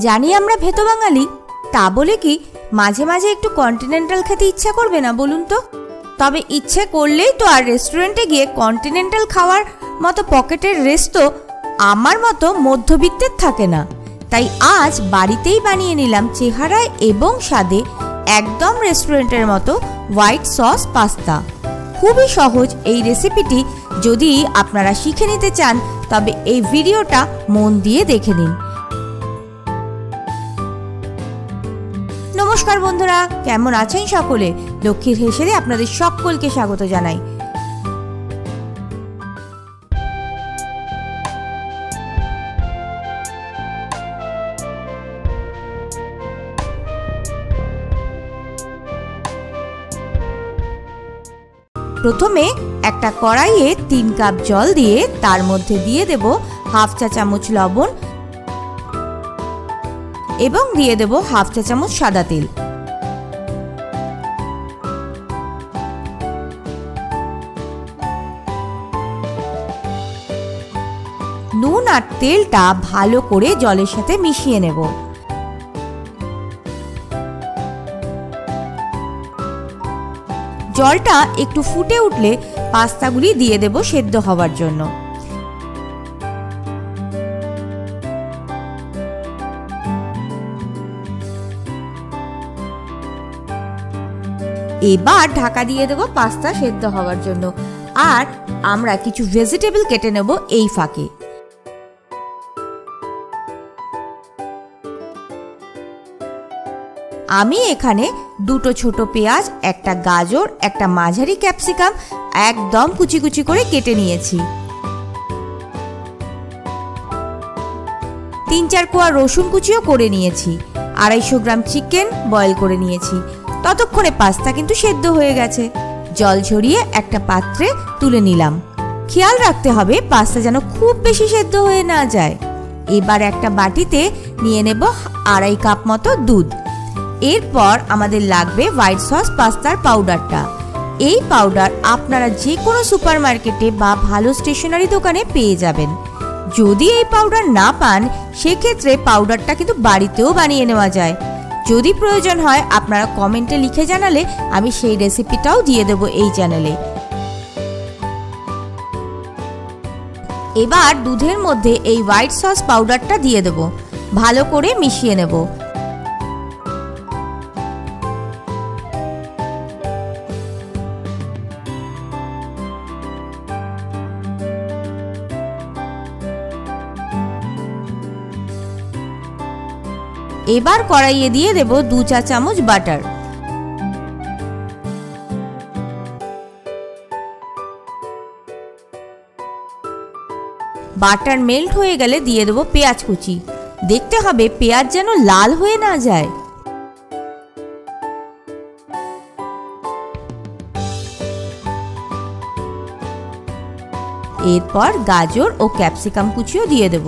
জানি আমরা ভেতো বাঙালি, তা বলে কি মাঝে মাঝে একটু কন্টিনেন্টাল খেতে ইচ্ছা করবে না বলুন তো? তবে ইচ্ছে করলেই তো আর রেস্টুরেন্টে গিয়ে কন্টিনেন্টাল খাওয়ার মতো পকেটের রেস্ট তো আমার মতো মধ্যবিত্তের থাকে না। তাই আজ বাড়িতেই বানিয়ে নিলাম চেহারায় এবং স্বাদে একদম রেস্টুরেন্টের মতো হোয়াইট সস পাস্তা। খুবই সহজ এই রেসিপিটি। যদি আপনারা শিখে নিতে চান তবে এই ভিডিওটা মন দিয়ে দেখে নিন। নমস্কার বন্ধুরা, কেমন আছেন সকলে? লক্ষ্মীর হেসেলে আপনাদের সকলকে স্বাগত জানাই। প্রথমে একটা কড়াইয়ে 3 কাপ জল দিয়ে তার মধ্যে দিয়ে দেব হাফ চা চামচ লবণ এবং দিয়ে দেব হাফ চা চামচ সাদা তেল। নুন আর তেলটা ভালো করে জলের সাথে মিশিয়ে নেব। জলটা একটু ফুটে উঠলে পাস্তাগুলি দিয়ে দেব সেদ্ধ হওয়ার জন্য। এবার ঢাকা দিয়ে দেব পাস্তা সেদ্ধ হওয়ার জন্য। আর আমরা কিছু ভেজিটেবল কেটে নেব এই ফাঁকে। আমি এখানে দুটো ছোট পেঁয়াজ, একটা গাজর, একটা মাঝারি ক্যাপসিকাম একদম কুচি কুচি করে কেটে নিয়েছি। 3-4 কোয়া রসুন কুচিও করে নিয়েছি। 250 গ্রাম চিকেন বয়েল করে নিয়েছি। ততক্ষণে পাস্তা কিন্তু সেদ্ধ হয়ে গেছে। জল ঝরিয়ে একটা পাত্রে তুলে নিলাম। খেয়াল রাখতে হবে পাস্তা যেন খুব বেশি সেদ্ধ হয়ে না যায়। এবার একটা বাটিতে নিয়ে নেব 2.5 কাপ মতো দুধ। এরপর আমাদের লাগবে হোয়াইট সস পাস্তার পাউডারটা। এই পাউডার আপনারা যে কোনো সুপার মার্কেটে বা ভালো স্টেশনারি দোকানে পেয়ে যাবেন। যদি এই পাউডার না পান সেক্ষেত্রে পাউডারটা কিন্তু বাড়িতেও বানিয়ে নেওয়া যায়। যদি প্রয়োজন হয় আপনারা কমেন্টে লিখে জানালে আমি সেই রেসিপিটাও দিয়ে দেব এই চ্যানেলে। এবার দুধের মধ্যে এই হোয়াইট সস পাউডারটা দিয়ে দেব। ভালো করে মিশিয়ে নেব। এবার কড়াইয়ে দিয়ে দেব 2 চা চামচ বাটার। বাটার মেল্ট হয়ে গেলে দিয়ে দেব পেঁয়াজ কুচি। দেখতে হবে পেঁয়াজ যেন লাল হয়ে না যায়। এরপর গাজর ও ক্যাপসিকাম কুচিও দিয়ে দেব।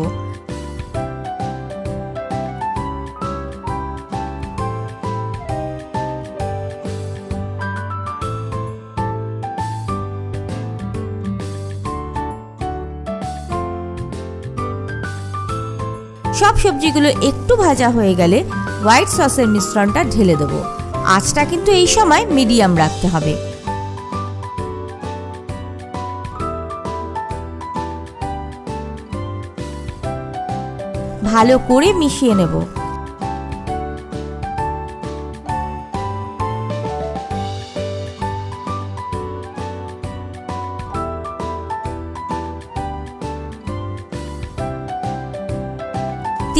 সব সবজিগুলো একটু ভাজা হয়ে গেলে হোয়াইট সসের মিশ্রণটা ঢেলে দেব। আঁচটা কিন্তু এই সময় মিডিয়াম রাখতে হবে। ভালো করে মিশিয়ে নেব।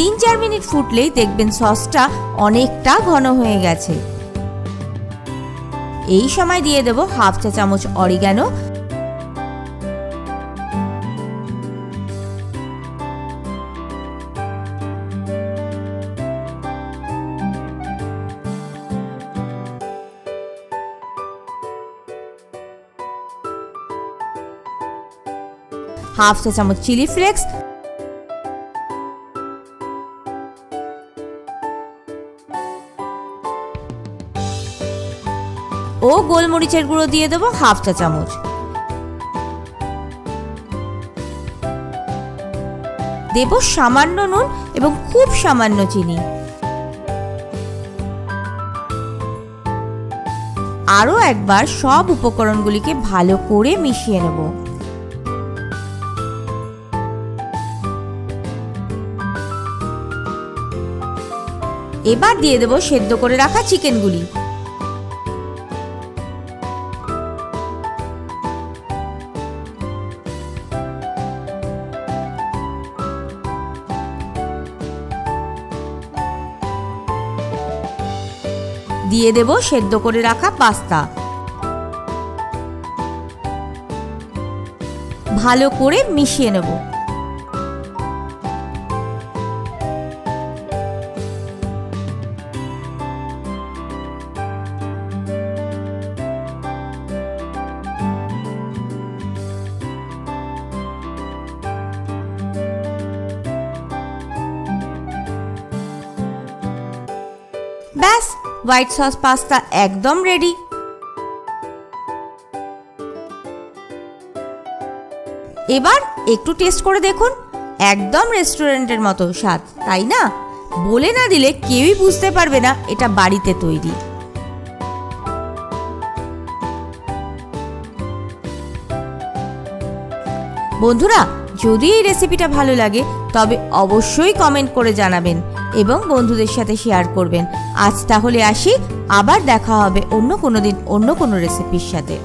তিন 4 মিনিট ফুটলেই দেখবেন সসটা অনেকটা ঘন হয়ে গেছে। এই সময় দিয়ে দেব হাফ চা চামচ অরিগানো, হাফ চা চামচ চিলি ফ্লেক্স ও গোলমরিচের গুঁড়ো দিয়ে দেব হাফ চা চামচ। দেব সামান্য নুন এবং খুব সামান্য চিনি। আরও একবার সব উপকরণগুলিকে ভালো করে মিশিয়ে নেব। এবার দিয়ে দেব সেদ্ধ করে রাখা চিকেনগুলি। দিয়ে দেব সেদ্ধ করে রাখা পাস্তা। ভালো করে মিশিয়ে নেব। ব্যাস, হোয়াইট সস পাস্তা একদম রেডি। এবার একটু টেস্ট করে দেখুন, একদম রেস্টুরেন্টের মতো স্বাদ, তাই না? বলে না দিলে কেউই বুঝতে পারবে না এটা বাড়িতে তৈরি। বন্ধুরা, যদি এই রেসিপিটা ভালো লাগে তবে অবশ্যই কমেন্ট করে জানাবেন এবং বন্ধুদের সাথে শেয়ার করবেন। আজ তাহলে আসি, আবার দেখা হবে অন্য কোনো দিন অন্য কোনো রেসিপির সাথে।